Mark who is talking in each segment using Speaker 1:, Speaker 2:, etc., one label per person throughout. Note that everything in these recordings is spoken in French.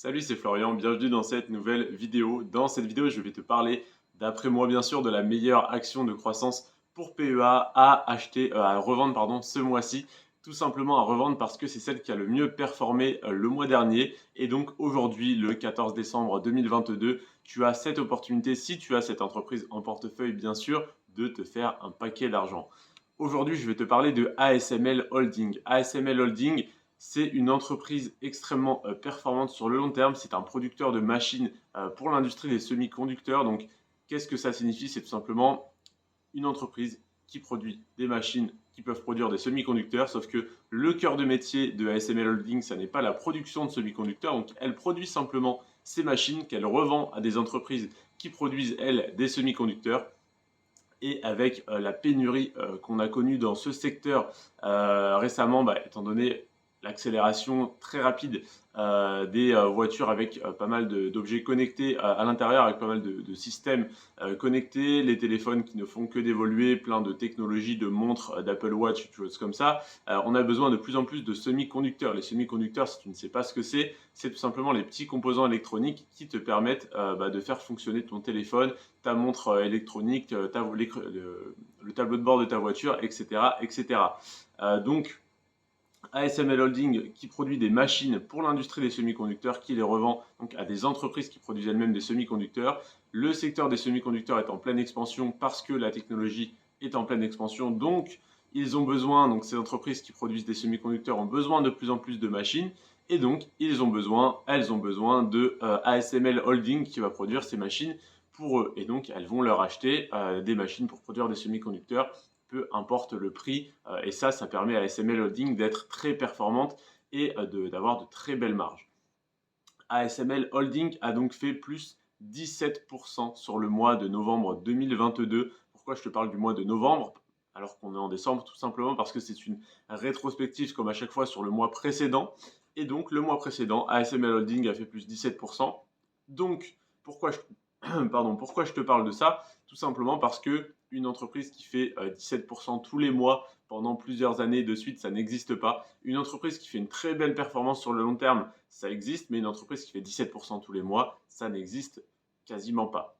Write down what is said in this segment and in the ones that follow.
Speaker 1: Salut, c'est Florian, bienvenue dans cette nouvelle vidéo. Dans cette vidéo, je vais te parler, d'après moi bien sûr, de la meilleure action de croissance pour PEA à revendre ce mois-ci. Tout simplement à revendre parce que c'est celle qui a le mieux performé le mois dernier. Et donc aujourd'hui, le 14 décembre 2022, tu as cette opportunité, si tu as cette entreprise en portefeuille bien sûr, de te faire un paquet d'argent. Aujourd'hui, je vais te parler de ASML Holding. ASML Holding, c'est une entreprise extrêmement performante sur le long terme. C'est un producteur de machines pour l'industrie des semi-conducteurs. Donc, qu'est-ce que ça signifie? C'est tout simplement une entreprise qui produit des machines qui peuvent produire des semi-conducteurs, sauf que le cœur de métier de ASML Holding, ça n'est pas la production de semi-conducteurs. Donc, elle produit simplement ces machines qu'elle revend à des entreprises qui produisent, elles, des semi-conducteurs. Et avec la pénurie qu'on a connue dans ce secteur récemment, étant donné l'accélération très rapide des voitures avec pas mal d'objets connectés à l'intérieur, avec pas mal de systèmes connectés, les téléphones qui ne font que d'évoluer, plein de technologies, de montres, d'Apple Watch, des choses comme ça. On a besoin de plus en plus de semi-conducteurs. Les semi-conducteurs, si tu ne sais pas ce que c'est tout simplement les petits composants électroniques qui te permettent de faire fonctionner ton téléphone, ta montre électronique, le tableau de bord de ta voiture, etc. etc. Donc, ASML Holding qui produit des machines pour l'industrie des semi-conducteurs, qui les revend donc à des entreprises qui produisent elles-mêmes des semi-conducteurs. Le secteur des semi-conducteurs est en pleine expansion parce que la technologie est en pleine expansion. Donc, ils ont besoin, donc ces entreprises qui produisent des semi-conducteurs ont besoin de plus en plus de machines. Et donc, elles ont besoin de ASML Holding qui va produire ces machines pour eux. Et donc, elles vont leur acheter des machines pour produire des semi-conducteurs, peu importe le prix. Et ça permet à ASML Holding d'être très performante et d'avoir de très belles marges. ASML Holding a donc fait plus 17% sur le mois de novembre 2022. Pourquoi je te parle du mois de novembre alors qu'on est en décembre? Tout simplement parce que c'est une rétrospective comme à chaque fois sur le mois précédent. Et donc le mois précédent, ASML Holding a fait plus 17%. Donc pourquoi pourquoi je te parle de ça? Tout simplement parce que une entreprise qui fait 17% tous les mois pendant plusieurs années de suite, ça n'existe pas. Une entreprise qui fait une très belle performance sur le long terme, ça existe, mais une entreprise qui fait 17% tous les mois, ça n'existe quasiment pas.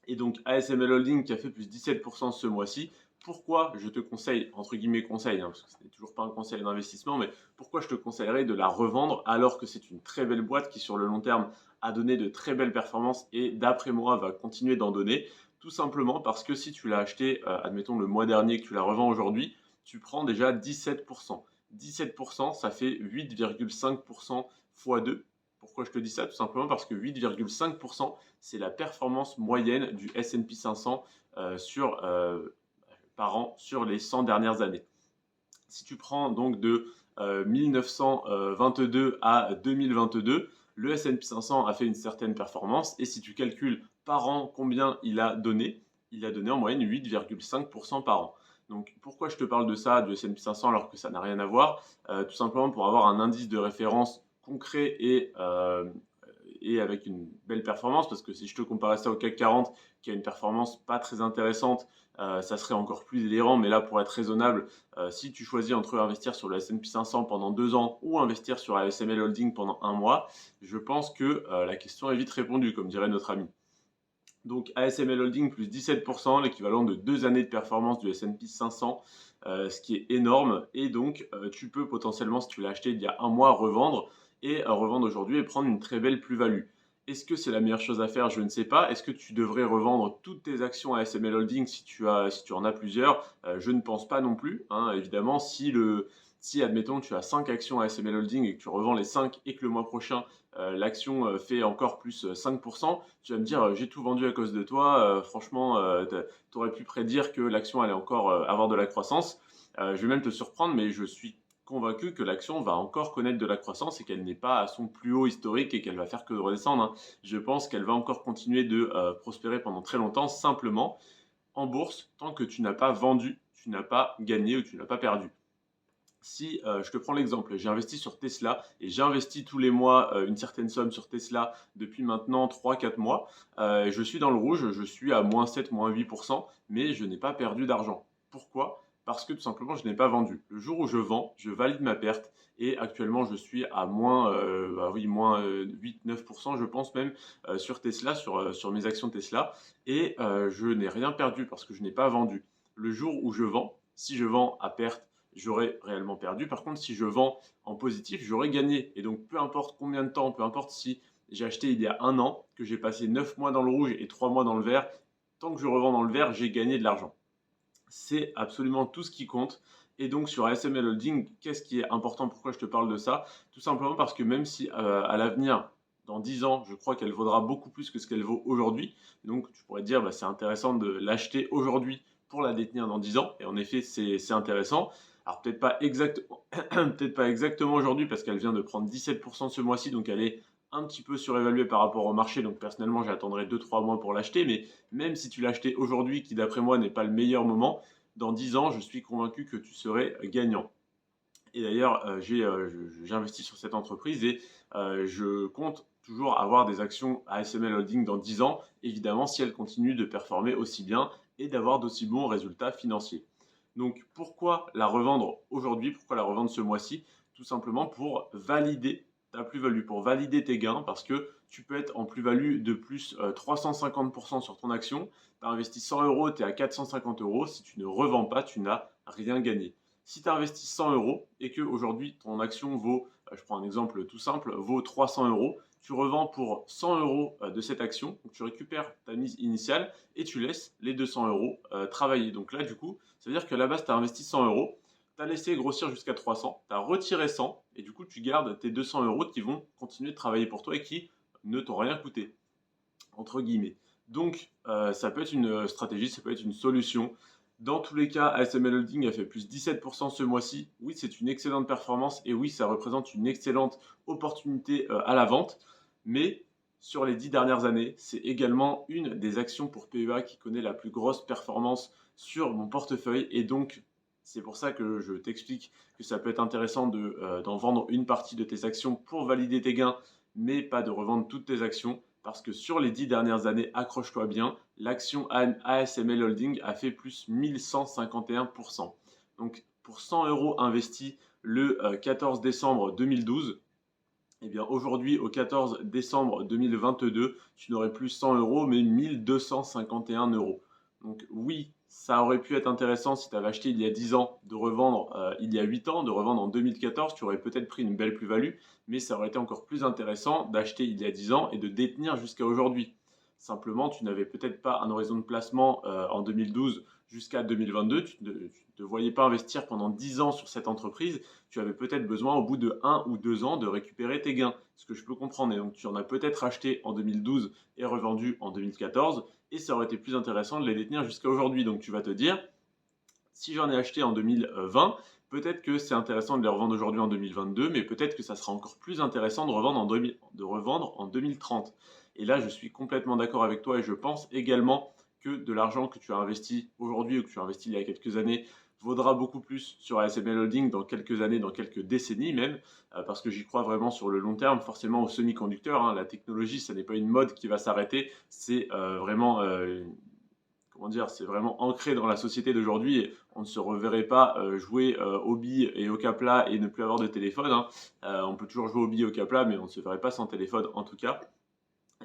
Speaker 1: Et donc ASML Holding qui a fait plus 17% ce mois-ci, pourquoi je te conseille, entre guillemets conseil, parce que ce n'est toujours pas un conseil d'investissement, mais pourquoi je te conseillerais de la revendre alors que c'est une très belle boîte qui sur le long terme a donné de très belles performances et d'après moi va continuer d'en donner? Tout simplement parce que si tu l'as acheté, admettons le mois dernier, que tu la revends aujourd'hui, tu prends déjà 17%. 17%, ça fait 8,5% x 2. Pourquoi je te dis ça? Tout simplement parce que 8,5%, c'est la performance moyenne du S&P 500 par an sur les 100 dernières années. Si tu prends donc de 1922 à 2022, le S&P 500 a fait une certaine performance et si tu calcules par an combien il a donné en moyenne 8,5% par an. Donc pourquoi je te parle de ça, du S&P 500 alors que ça n'a rien à voir? Tout simplement pour avoir un indice de référence concret et avec une belle performance, parce que si je te comparais ça au CAC 40 qui a une performance pas très intéressante, ça serait encore plus délirant. Mais là, pour être raisonnable, si tu choisis entre investir sur le S&P 500 pendant 2 ans ou investir sur ASML Holding pendant un mois, je pense que la question est vite répondue, comme dirait notre ami. Donc ASML Holding plus 17%, l'équivalent de 2 années de performance du S&P 500, ce qui est énorme. Et donc tu peux potentiellement, si tu l'as acheté il y a un mois, revendre et revendre aujourd'hui et prendre une très belle plus-value. Est-ce que c'est la meilleure chose à faire? Je ne sais pas. Est-ce que tu devrais revendre toutes tes actions à ASML Holding si tu en as plusieurs? Je ne pense pas non plus, hein. Évidemment, si admettons tu as 5 actions à ASML Holding et que tu revends les 5 et que le mois prochain l'action fait encore plus 5%, tu vas me dire j'ai tout vendu à cause de toi, franchement tu aurais pu prédire que l'action allait encore avoir de la croissance. Je vais même te surprendre, mais je suis convaincu que l'action va encore connaître de la croissance et qu'elle n'est pas à son plus haut historique et qu'elle va faire que redescendre, hein. Je pense qu'elle va encore continuer de prospérer pendant très longtemps. Simplement, en bourse, tant que tu n'as pas vendu, tu n'as pas gagné ou tu n'as pas perdu. Si je te prends l'exemple, j'ai investi sur Tesla et j'ai investi tous les mois une certaine somme sur Tesla depuis maintenant 3 4 mois, je suis dans le rouge, je suis à -7, -8%, mais je n'ai pas perdu d'argent. Pourquoi? parce que tout simplement je n'ai pas vendu. Le jour où je vends, je valide ma perte et actuellement je suis à moins, moins 8-9% je pense même sur Tesla, sur mes actions Tesla et je n'ai rien perdu parce que je n'ai pas vendu. Le jour où je vends, si je vends à perte, j'aurais réellement perdu. Par contre, si je vends en positif, j'aurais gagné. Et donc, peu importe combien de temps, peu importe si j'ai acheté il y a un an, que j'ai passé 9 mois dans le rouge et 3 mois dans le vert, tant que je revends dans le vert, j'ai gagné de l'argent. C'est absolument tout ce qui compte. Et donc sur ASML Holding, qu'est-ce qui est important? Pourquoi je te parle de ça? Tout simplement parce que même si à l'avenir, dans 10 ans, je crois qu'elle vaudra beaucoup plus que ce qu'elle vaut aujourd'hui, donc tu pourrais te dire, bah, c'est intéressant de l'acheter aujourd'hui pour la détenir dans 10 ans. Et en effet, c'est intéressant. Alors peut-être pas exactement aujourd'hui parce qu'elle vient de prendre 17% ce mois-ci, donc elle est un petit peu surévaluée par rapport au marché. Donc personnellement, j'attendrai 2-3 mois pour l'acheter. Mais même si tu l'achetais aujourd'hui, qui d'après moi n'est pas le meilleur moment, dans 10 ans, je suis convaincu que tu serais gagnant. Et d'ailleurs, j'investis sur cette entreprise et je compte toujours avoir des actions ASML Holding dans 10 ans, évidemment, si elle continue de performer aussi bien et d'avoir d'aussi bons résultats financiers. Donc, pourquoi la revendre aujourd'hui? Pourquoi la revendre ce mois-ci? Tout simplement pour valider ta plus-value, pour valider tes gains, parce que tu peux être en plus-value de plus 350% sur ton action. Tu as investi 100 euros, tu es à 450 euros. Si tu ne revends pas, tu n'as rien gagné. Si tu investis 100 euros et qu'aujourd'hui ton action vaut, je prends un exemple tout simple, vaut 300 euros, tu revends pour 100 euros de cette action, donc tu récupères ta mise initiale et tu laisses les 200 euros travailler. Donc là, du coup, ça veut dire que à la base, tu as investi 100 euros, tu as laissé grossir jusqu'à 300, tu as retiré 100 et du coup, tu gardes tes 200 euros qui vont continuer de travailler pour toi et qui ne t'ont rien coûté, entre guillemets. Donc, ça peut être une stratégie, ça peut être une solution. Dans tous les cas, ASML Holding a fait plus 17% ce mois-ci. Oui, c'est une excellente performance et oui, ça représente une excellente opportunité à la vente. Mais sur les 10 dernières années, c'est également une des actions pour PEA qui connaît la plus grosse performance sur mon portefeuille. Et donc, c'est pour ça que je t'explique que ça peut être intéressant d'en vendre une partie de tes actions pour valider tes gains, mais pas de revendre toutes tes actions. Parce que sur les 10 dernières années, accroche-toi bien, l'action ASML Holding a fait plus 1151%. Donc pour 100 euros investis le 14 décembre 2012, eh bien aujourd'hui au 14 décembre 2022, tu n'aurais plus 100 euros mais 1251 euros. Donc oui, ça aurait pu être intéressant si tu avais acheté il y a 10 ans de revendre il y a 8 ans, de revendre en 2014, tu aurais peut-être pris une belle plus-value, mais ça aurait été encore plus intéressant d'acheter il y a 10 ans et de détenir jusqu'à aujourd'hui. Simplement, tu n'avais peut-être pas un horizon de placement en 2012 jusqu'à 2022, tu ne te voyais pas investir pendant 10 ans sur cette entreprise, tu avais peut-être besoin au bout de 1 ou 2 ans de récupérer tes gains, ce que je peux comprendre. Et donc tu en as peut-être acheté en 2012 et revendu en 2014, et ça aurait été plus intéressant de les détenir jusqu'à aujourd'hui. Donc tu vas te dire, si j'en ai acheté en 2020, peut-être que c'est intéressant de les revendre aujourd'hui en 2022, mais peut-être que ça sera encore plus intéressant de revendre en 2030. Et là, je suis complètement d'accord avec toi et je pense également que de l'argent que tu as investi aujourd'hui ou que tu as investi il y a quelques années vaudra beaucoup plus sur ASML Holding dans quelques années, dans quelques décennies même, parce que j'y crois vraiment sur le long terme, forcément aux semi-conducteurs. Hein, la technologie, ça n'est pas une mode qui va s'arrêter, c'est vraiment comment dire, c'est vraiment ancré dans la société d'aujourd'hui et on ne se reverrait pas jouer aux billes et au capla et ne plus avoir de téléphone. Hein. On peut toujours jouer aux billes et au capla, mais on ne se verrait pas sans téléphone en tout cas.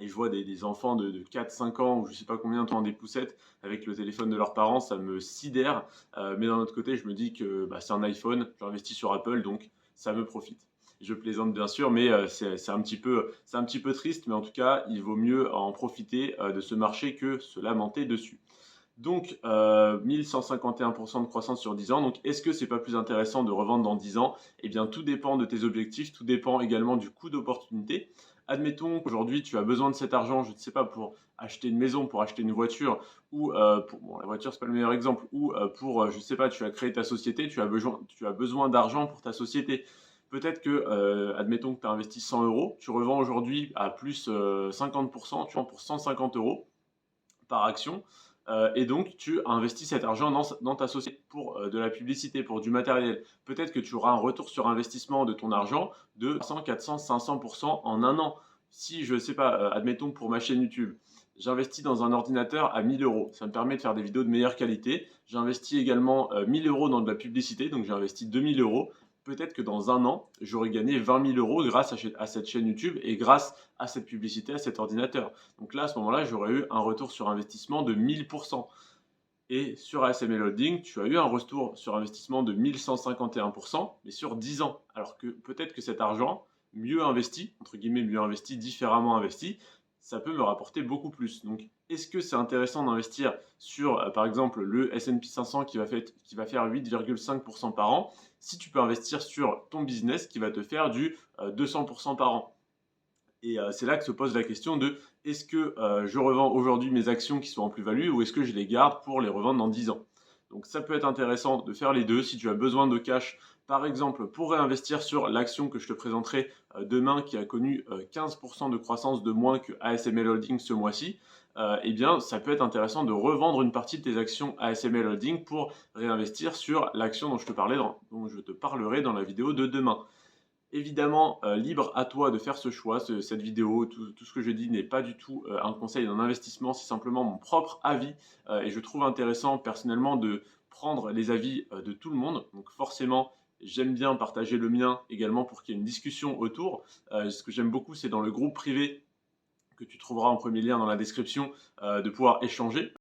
Speaker 1: Et je vois des enfants de 4-5 ans ou je ne sais pas combien de temps des poussettes avec le téléphone de leurs parents, ça me sidère. Mais d'un autre côté, je me dis que bah, c'est un iPhone, j'investis sur Apple, donc ça me profite. Je plaisante bien sûr, mais c'est un petit peu triste, mais en tout cas, il vaut mieux en profiter de ce marché que se lamenter dessus. Donc, 1151% de croissance sur 10 ans. Donc, est-ce que c'est pas plus intéressant de revendre dans 10 ans? Eh bien, tout dépend de tes objectifs, tout dépend également du coût d'opportunité. Admettons qu'aujourd'hui, tu as besoin de cet argent, je ne sais pas, pour acheter une maison, pour acheter une voiture, ou bon, la voiture, c'est pas le meilleur exemple, ou je ne sais pas, tu as créé ta société, tu as besoin d'argent pour ta société. Peut-être que, admettons que tu as investi 100 euros, tu revends aujourd'hui à plus 50%, tu vends pour 150 euros par action. Et donc, tu investis cet argent dans ta société pour de la publicité, pour du matériel. Peut-être que tu auras un retour sur investissement de ton argent de 300, 400, 500% en un an. Si je sais pas, admettons pour ma chaîne YouTube, j'investis dans un ordinateur à 1 000 €. Ça me permet de faire des vidéos de meilleure qualité. J'investis également 1 000 € dans de la publicité, donc j'ai investi 2 000 €. Peut-être que dans un an, j'aurai gagné 20 000 € grâce à cette chaîne YouTube et grâce à cette publicité, à cet ordinateur. Donc là, à ce moment-là, j'aurais eu un retour sur investissement de 1000%. Et sur ASML Holding, tu as eu un retour sur investissement de 1151%, mais sur 10 ans. Alors que peut-être que cet argent, mieux investi, entre guillemets mieux investi, différemment investi, ça peut me rapporter beaucoup plus. Donc, est-ce que c'est intéressant d'investir sur, par exemple, le S&P 500 qui va faire 8,5% par an, si tu peux investir sur ton business qui va te faire du 200% par an? Et c'est là que se pose la question de est-ce que je revends aujourd'hui mes actions qui sont en plus-value ou est-ce que je les garde pour les revendre dans 10 ans? Donc ça peut être intéressant de faire les deux si tu as besoin de cash, par exemple pour réinvestir sur l'action que je te présenterai demain qui a connu 15% de croissance de moins que ASML Holding ce mois-ci. Eh bien, ça peut être intéressant de revendre une partie de tes actions ASML Holding pour réinvestir sur l'action dont dont je te parlerai dans la vidéo de demain. Évidemment, libre à toi de faire ce choix. Cette vidéo, tout ce que je dis n'est pas du tout un conseil d'un investissement, c'est simplement mon propre avis. Et je trouve intéressant personnellement de prendre les avis de tout le monde. Donc forcément, j'aime bien partager le mien également pour qu'il y ait une discussion autour. Ce que j'aime beaucoup, c'est dans le groupe privé que tu trouveras en premier lien dans la description, de pouvoir échanger.